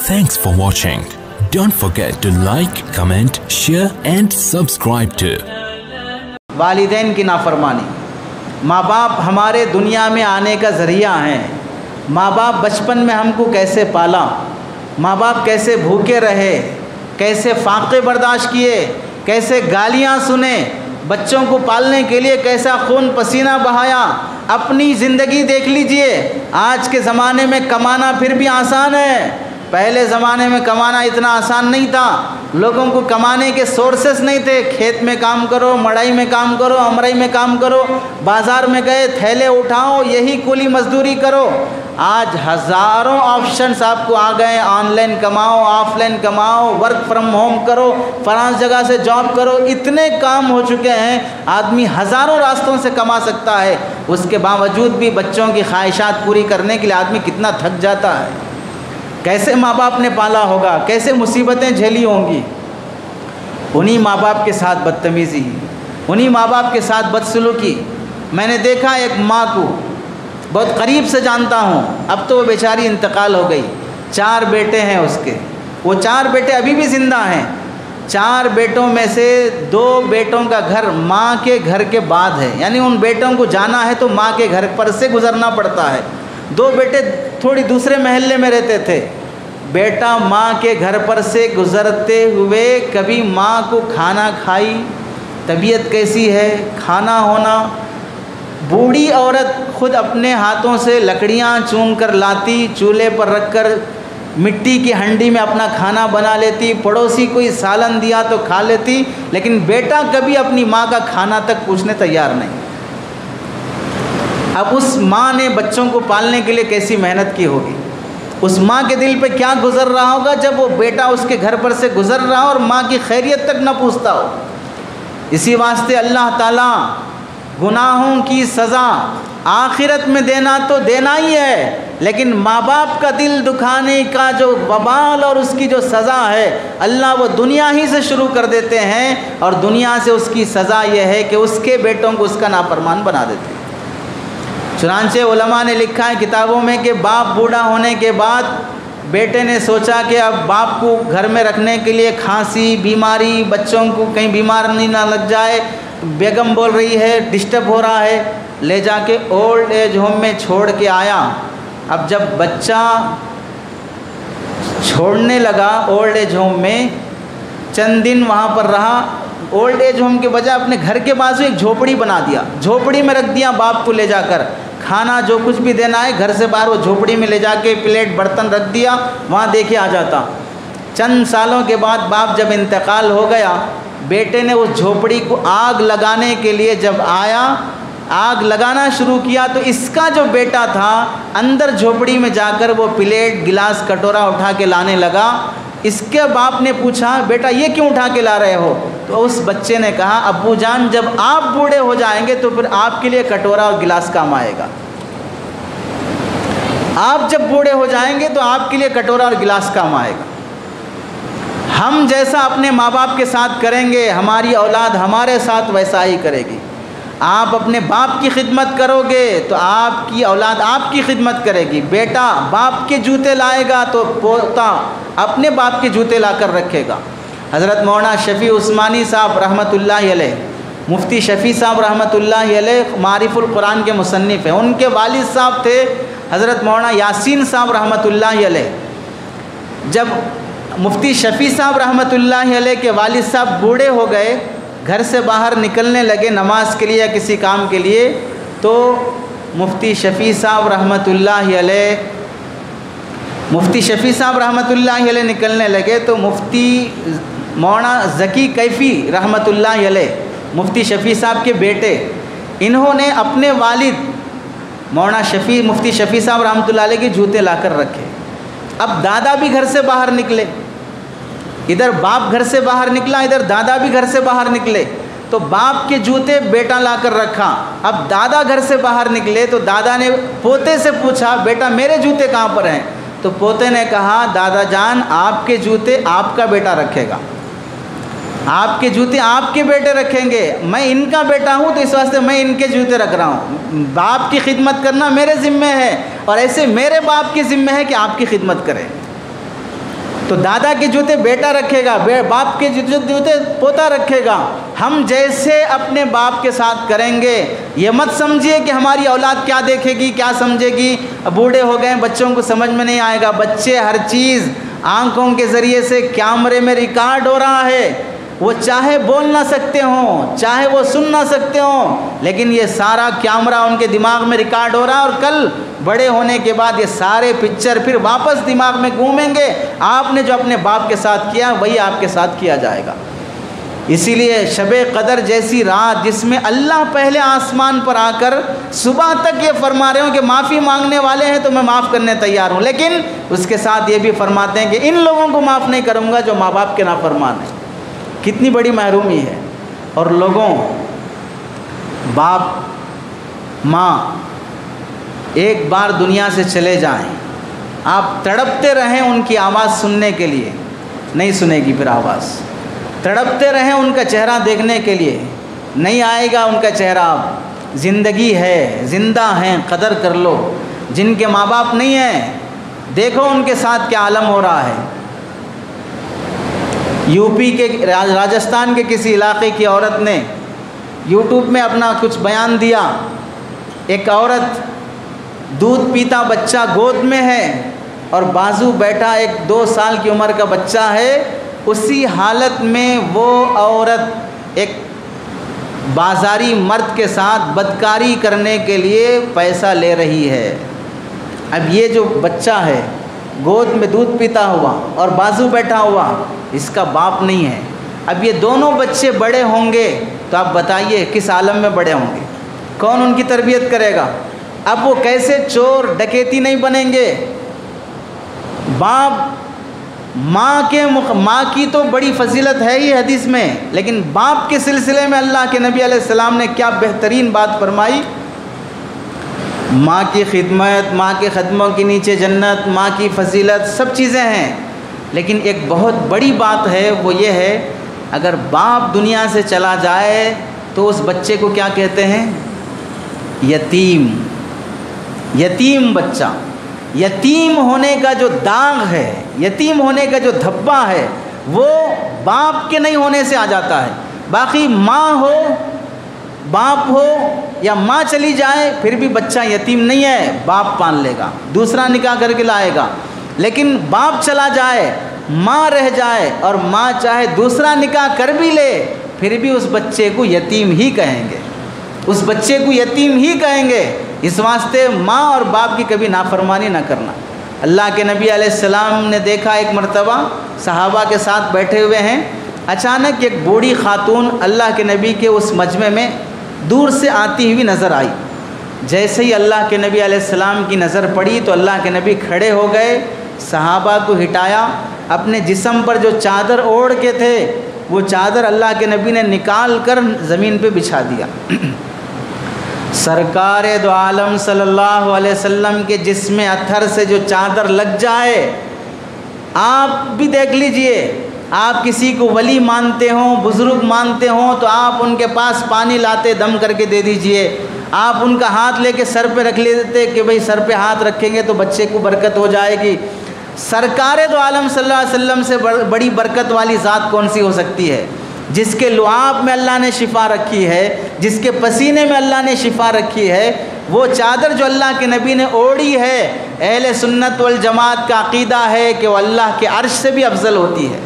Thanks for watching. Don't forget to like, comment, share and subscribe to. والدین کی نافرمانی. ماں باپ ہمارے دنیا میں آنے کا ذریعہ ہیں. ماں باپ بچپن میں ہم کو کیسے پالا، ماں باپ کیسے بھوکے رہے، کیسے فاقے برداشت کیے، کیسے گالیاں سنے، بچوں کو پالنے کے لیے کیسا خون پسینہ بہایا. اپنی زندگی دیکھ لیجئے. آج کے زمانے میں کمانا پھر بھی آسان ہے، پہلے زمانے میں کمانا اتنا آسان نہیں تھا. لوگوں کو کمانے کے سورسز نہیں تھے. کھیت میں کام کرو، مڑائی میں کام کرو، امرائی میں کام کرو، بازار میں گئے تھیلے اٹھاؤ، یہی کولی مزدوری کرو. آج ہزاروں آپشنز آپ کو آ گئے. آن لائن کماؤ، آف لائن کماؤ، ورک فرام ہوم کرو، فلاں جگہ سے جاب کرو. اتنے کام ہو چکے ہیں، آدمی ہزاروں راستوں سے کما سکتا ہے. اس کے باوجود بھی بچوں کی خواہشات پوری کرنے کے لیے آدمی کتنا تھک جاتا ہے. کیسے ماں باپ نے پالا ہوگا، کیسے مصیبتیں جھیلی ہوں گی. انہی ماں باپ کے ساتھ بدتمیزی، انہی ماں باپ کے ساتھ بدسلوکی. میں نے دیکھا ایک ماں کو بہت قریب سے جانتا ہوں، اب تو وہ بیچاری انتقال ہو گئی. 4 بیٹے ہیں اس کے، وہ 4 بیٹے ابھی بھی زندہ ہیں. 4 بیٹوں میں سے 2 بیٹوں کا گھر ماں کے گھر کے بعد ہے، یعنی ان بیٹوں کو جانا ہے تو ماں کے گھر پر سے گزرنا پڑتا ہے. 2 بیٹے تھوڑی دوسرے محلے میں رہتے تھے. بیٹا ماں کے گھر پر سے گزرتے ہوئے کبھی ماں کو کھانا کھائی، طبیعت کیسی ہے، کھانا ہونا. بوڑھی عورت خود اپنے ہاتھوں سے لکڑیاں چون کر لاتی، چولہے پر رکھ کر مٹی کی ہنڈی میں اپنا کھانا بنا لیتی. پڑوسی کوئی سالن دیا تو کھا لیتی، لیکن بیٹا کبھی اپنی ماں کا کھانا تک پوچھنے تیار نہیں. اب اس ماں نے بچوں کو پالنے کے لیے کیسی محنت کی ہوگی. اس ماں کے دل پہ کیا گزر رہا ہوگا جب وہ بیٹا اس کے گھر پر سے گزر رہا ہو اور ماں کی خیریت تک نہ پوچھتا ہو. اسی واسطے اللہ تعالیٰ گناہوں کی سزا آخرت میں دینا تو دینا ہی ہے، لیکن ماں باپ کا دل دکھانے کا جو وبال اور اس کی جو سزا ہے، اللہ وہ دنیا ہی سے شروع کر دیتے ہیں. اور دنیا سے اس کی سزا یہ ہے کہ اس کے بیٹوں کو اس کا نافرمان بنا دیتے ہیں. چنانچہ علماء نے لکھا ہے کتابوں میں کہ باپ بوڑھا ہونے کے بعد بیٹے نے سوچا کہ اب باپ کو گھر میں رکھنے کے لیے کھانسی، بیماری، بچوں کو کہیں بیمار نہیں نہ لگ جائے، بیگم بول رہی ہے ڈسٹرب ہو رہا ہے، لے جا کے اولڈ ایج ہوم میں چھوڑ کے آیا. اب جب بچہ چھوڑنے لگا اولڈ ایج ہوم میں، چند دن وہاں پر رہا. اولڈ ایج ہوم کے بجائے اپنے گھر کے بازو ایک جھوپڑی بنا دیا، جھوپڑی میں رکھ دیا باپ کو لے جا کر. کھانا جو کچھ بھی دینا ہے گھر سے باہر وہ جھوپڑی میں لے جا کے پلیٹ برتن رکھ دیا، وہاں دے کے آ جاتا. چند سالوں کے بعد باپ جب انتقال ہو گیا، بیٹے نے اس جھوپڑی کو آگ لگانے کے لیے جب آیا، آگ لگانا شروع کیا تو اس کا جو بیٹا تھا اندر جھوپڑی میں جا کر وہ پلیٹ، گلاس، کٹورا اٹھا کے لانے لگا. اس کے باپ نے پوچھا بیٹا یہ کیوں اٹھا کے لا رہے ہو؟ تو اس بچے نے کہا ابو جان جب آپ بوڑھے ہو جائیں گے تو پھر آپ کے لیے کٹورا اور گلاس کام آئے گا. آپ جب بوڑھے ہو جائیں گے تو آپ کے لیے کٹورا اور گلاس کام آئے گا. ہم جیسا اپنے ماں باپ کے ساتھ کریں گے، ہماری اولاد ہمارے ساتھ ویسا ہی کرے گی. آپ اپنے باپ کی خدمت کرو گے تو آپ کی اولاد آپ کی خدمت کرے گی. بیٹا باپ کے جوتے لائے گا تو پوتا اپنے باپ کے جوتے لا کر رکھے گا. حضرت مولانا شفیع عثمانی صاحب رحمۃ اللہ علیہ، مفتی شفیع صاحب رحمۃ اللہ علیہ معارف القرآن کے مصنف ہیں. ان کے والد صاحب تھے حضرت مولانا یاسین صاحب رحمۃ اللہ علیہ. جب مفتی شفیع صاحب رحمۃ اللہ علیہ کے والد صاحب بوڑھے ہو گئے، گھر سے باہر نکلنے لگے نماز کے لیے یا کسی کام کے لیے، تو مفتی شفیع صاحب رحمۃ اللہ علیہ نکلنے لگے تو مفتی مولانا ذکی کیفی رحمۃ اللہ علیہ، مفتی شفیع صاحب کے بیٹے، انہوں نے اپنے والد مولانا مفتی شفیع صاحب رحمۃ اللہ علیہ کے جوتے لا کر رکھے. اب دادا بھی گھر سے باہر نکلے، ادھر باپ گھر سے باہر نکلا، ادھر دادا بھی گھر سے باہر نکلے، تو باپ کے جوتے بیٹا لا کر رکھا. اب دادا گھر سے باہر نکلے تو دادا نے پوتے سے پوچھا بیٹا میرے جوتے کہاں پر ہیں؟ تو پوتے نے کہا دادا جان آپ کے جوتے آپ کا بیٹا رکھے گا، آپ کے جوتے آپ کے بیٹے رکھیں گے. میں ان کا بیٹا ہوں تو اس واسطے میں ان کے جوتے رکھ رہا ہوں. باپ کی خدمت کرنا میرے ذمہ ہے، اور ایسے میرے باپ کے ذمہ ہے کہ آپ کی خدمت کریں. تو دادا کے جوتے بیٹا رکھے گا، باپ کے جوتے پوتا رکھے گا۔ ہم جیسے اپنے باپ کے ساتھ کریں گے، یہ مت سمجھیے کہ ہماری اولاد کیا دیکھے گی، کیا سمجھے گی، بوڑھے ہو گئے بچوں کو سمجھ میں نہیں آئے گا۔ بچے ہر چیز آنکھوں کے ذریعے سے کیمرے میں ریکارڈ ہو رہا ہے، وہ چاہے بول نہ سکتے ہوں، چاہے وہ سن نہ سکتے ہوں، لیکن یہ سارا کیمرہ ان کے دماغ میں ریکارڈ ہو رہا ہے، اور کل بڑے ہونے کے بعد یہ سارے پکچر پھر واپس دماغ میں گھومیں گے۔ آپ نے جو اپنے باپ کے ساتھ کیا وہی آپ کے ساتھ کیا جائے گا۔ اسی لیے شب قدر جیسی رات جس میں اللہ پہلے آسمان پر آ کر صبح تک یہ فرما رہے ہوں کہ معافی مانگنے والے ہیں تو میں معاف کرنے تیار ہوں، لیکن اس کے ساتھ یہ بھی فرماتے ہیں کہ ان لوگوں کو معاف نہیں کروں گا جو ماں باپ کے نافرمان ہیں۔ کتنی بڑی محرومی ہے۔ اور لوگوں، باپ ماں ایک بار دنیا سے چلے جائیں، آپ تڑپتے رہیں ان کی آواز سننے کے لیے، نہیں سنے گی پھر آواز، تڑپتے رہیں ان کا چہرہ دیکھنے کے لیے، نہیں آئے گا ان کا چہرہ۔ اب زندگی ہے، زندہ ہیں، قدر کر لو۔ جن کے ماں باپ نہیں ہیں، دیکھو ان کے ساتھ کیا عالم ہو رہا ہے۔ یو پی کے راجستھان کے کسی علاقے کی عورت نے یوٹیوب میں اپنا کچھ بیان دیا۔ ایک عورت دودھ پیتا بچہ گود میں ہے اور بازو بیٹھا ایک 2 سال کی عمر کا بچہ ہے، اسی حالت میں وہ عورت ایک بازاری مرد کے ساتھ بدکاری کرنے کے لیے پیسہ لے رہی ہے۔ اب یہ جو بچہ ہے گود میں دودھ پیتا ہوا اور بازو بیٹھا ہوا، اس کا باپ نہیں ہے۔ اب یہ دونوں بچے بڑے ہوں گے تو آپ بتائیے کس عالم میں بڑے ہوں گے؟ کون ان کی تربیت کرے گا؟ اب وہ کیسے چور ڈکیتی نہیں بنیں گے؟ باپ ماں کی تو بڑی فضیلت ہے ہی حدیث میں، لیکن باپ کے سلسلے میں اللہ کے نبی علیہ السلام نے کیا بہترین بات فرمائی۔ ماں کی خدمت، ماں کے قدموں کے نیچے جنت، ماں کی فضیلت سب چیزیں ہیں، لیکن ایک بہت بڑی بات ہے، وہ یہ ہے اگر باپ دنیا سے چلا جائے تو اس بچے کو کیا کہتے ہیں؟ یتیم۔ یتیم بچہ، یتیم ہونے کا جو داغ ہے، یتیم ہونے کا جو دھبا ہے، وہ باپ کے نہیں ہونے سے آ جاتا ہے۔ باقی ماں ہو، باپ ہو یا ماں چلی جائے پھر بھی بچہ یتیم نہیں ہے، باپ پال لے گا، دوسرا نکاح کر کے لائے گا۔ لیکن باپ چلا جائے، ماں رہ جائے اور ماں چاہے دوسرا نکاح کر بھی لے، پھر بھی اس بچے کو یتیم ہی کہیں گے، اس بچے کو یتیم ہی کہیں گے۔ اس واسطے ماں اور باپ کی کبھی نافرمانی نہ کرنا۔ اللہ کے نبی علیہ السلام نے دیکھا ایک مرتبہ صحابہ کے ساتھ بیٹھے ہوئے ہیں، اچانک ایک بوڑھی خاتون اللہ کے نبی کے اس مجمع میں دور سے آتی ہوئی نظر آئی۔ جیسے ہی اللہ کے نبی علیہ السلام کی نظر پڑی تو اللہ کے نبی کھڑے ہو گئے، صحابہ کو ہٹایا، اپنے جسم پر جو چادر اوڑھ کے تھے وہ چادر اللہ کے نبی نے نکال کر زمین پہ بچھا دیا۔ سرکار دو عالم صلی اللہ علیہ وسلم کے جسم اطہر سے جو چادر لگ جائے، آپ بھی دیکھ لیجئے، آپ کسی کو ولی مانتے ہوں، بزرگ مانتے ہوں تو آپ ان کے پاس پانی لاتے دم کر کے دے دیجئے، آپ ان کا ہاتھ لے کے سر پہ رکھ لیتے کہ بھئی سر پہ ہاتھ رکھیں گے تو بچے کو برکت ہو جائے گی۔ سرکار دو عالم صلی اللہ علیہ وسلم سے بڑی برکت والی ذات کون سی ہو سکتی ہے؟ جس کے لعاب میں اللہ نے شفا رکھی ہے، جس کے پسینے میں اللہ نے شفا رکھی ہے، وہ چادر جو اللہ کے نبی نے اوڑھی ہے، اہل سنت والجماعت کا عقیدہ ہے کہ وہ اللہ کے عرش سے بھی افضل ہوتی ہے۔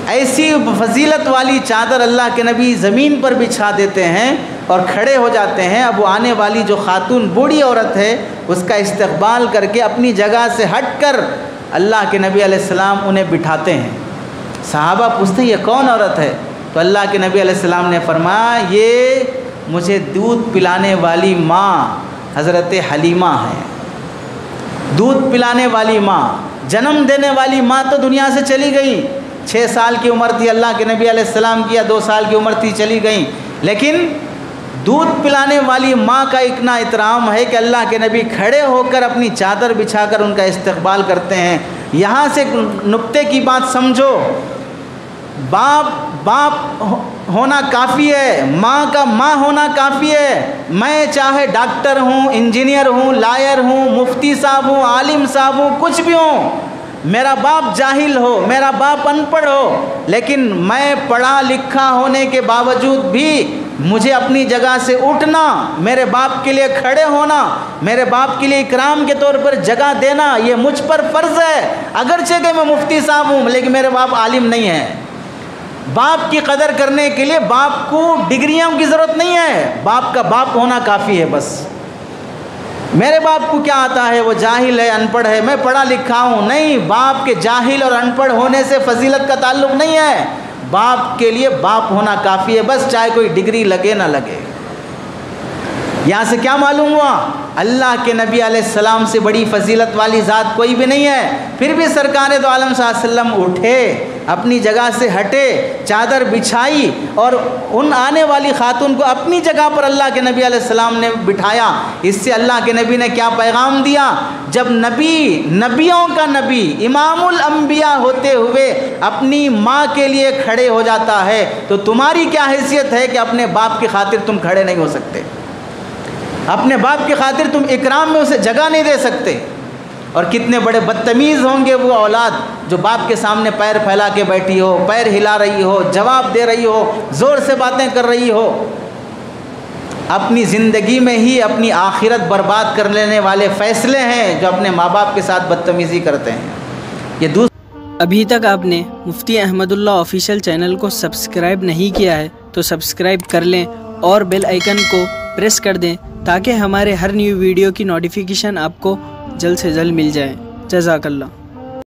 ایسی فضیلت والی چادر اللہ کے نبی زمین پر بچھا دیتے ہیں اور کھڑے ہو جاتے ہیں۔ اب وہ آنے والی جو خاتون بوڑھی عورت ہے اس کا استقبال کر کے اپنی جگہ سے ہٹ کر اللہ کے نبی علیہ السلام انہیں بٹھاتے ہیں۔ صحابہ پوچھتے ہیں یہ کون عورت ہے؟ تو اللہ کے نبی علیہ السلام نے فرمایا یہ مجھے دودھ پلانے والی ماں حضرت حلیمہ ہے۔ دودھ پلانے والی ماں، جنم دینے والی ماں تو دنیا سے چلی گئی، 6 سال کی عمر تھی اللہ کے نبی علیہ السلام کی، یا 2 سال کی عمر تھی چلی گئیں، لیکن دودھ پلانے والی ماں کا اتنا احترام ہے کہ اللہ کے نبی کھڑے ہو کر اپنی چادر بچھا کر ان کا استقبال کرتے ہیں۔ یہاں سے نقطے کی بات سمجھو، باپ ہونا کافی ہے، ماں کا ماں ہونا کافی ہے۔ میں چاہے ڈاکٹر ہوں، انجینئر ہوں، لائر ہوں، مفتی صاحب ہوں، عالم صاحب ہوں، کچھ بھی ہوں، میرا باپ جاہل ہو، میرا باپ ان پڑھ ہو، لیکن میں پڑھا لکھا ہونے کے باوجود بھی مجھے اپنی جگہ سے اٹھنا، میرے باپ کے لیے کھڑے ہونا، میرے باپ کے لیے اکرام کے طور پر جگہ دینا، یہ مجھ پر فرض ہے۔ اگرچہ کہ میں مفتی صاحب ہوں لیکن میرے باپ عالم نہیں ہے۔ باپ کی قدر کرنے کے لیے باپ کو ڈگریوں کی ضرورت نہیں ہے، باپ کا باپ ہونا کافی ہے بس۔ میرے باپ کو کیا آتا ہے، وہ جاہل ہے، ان پڑھ ہے، میں پڑھا لکھا ہوں، نہیں، باپ کے جاہل اور ان پڑھ ہونے سے فضیلت کا تعلق نہیں ہے، باپ کے لیے باپ ہونا کافی ہے بس، چاہے کوئی ڈگری لگے نہ لگے۔ یہاں سے کیا معلوم ہوا، اللہ کے نبی علیہ السلام سے بڑی فضیلت والی ذات کوئی بھی نہیں ہے، پھر بھی سرکار دو عالم صلی اللہ علیہ وسلم اٹھے، اپنی جگہ سے ہٹے، چادر بچھائی اور ان آنے والی خاتون کو اپنی جگہ پر اللہ کے نبی علیہ السلام نے بٹھایا۔ اس سے اللہ کے نبی نے کیا پیغام دیا، جب نبی، نبیوں کا نبی، امام الانبیاء ہوتے ہوئے اپنی ماں کے لیے کھڑے ہو جاتا ہے تو تمہاری کیا حیثیت ہے کہ اپنے باپ کی خاطر تم کھڑے نہیں ہو سکتے، اپنے باپ کی خاطر تم اکرام میں اسے جگہ نہیں دے سکتے۔ اور کتنے بڑے بدتمیز ہوں گے وہ اولاد جو باپ کے سامنے پیر پھیلا کے بیٹھی ہو، پیر ہلا رہی ہو، جواب دے رہی ہو، زور سے باتیں کر رہی ہو۔ اپنی زندگی میں ہی اپنی آخرت برباد کر لینے والے فیصلے ہیں جو اپنے ماں باپ کے ساتھ بدتمیزی کرتے ہیں۔ یہ ابھی تک آپ نے مفتی احمد اللہ آفیشیل چینل کو سبسکرائب نہیں کیا ہے تو سبسکرائب کر لیں اور بیل آئیکن کو پریس کر دیں تاکہ ہمارے ہر نیو ویڈیو کی نوٹیفیکیشن آپ کو جلد سے جلد مل جائے۔ جزاک اللہ۔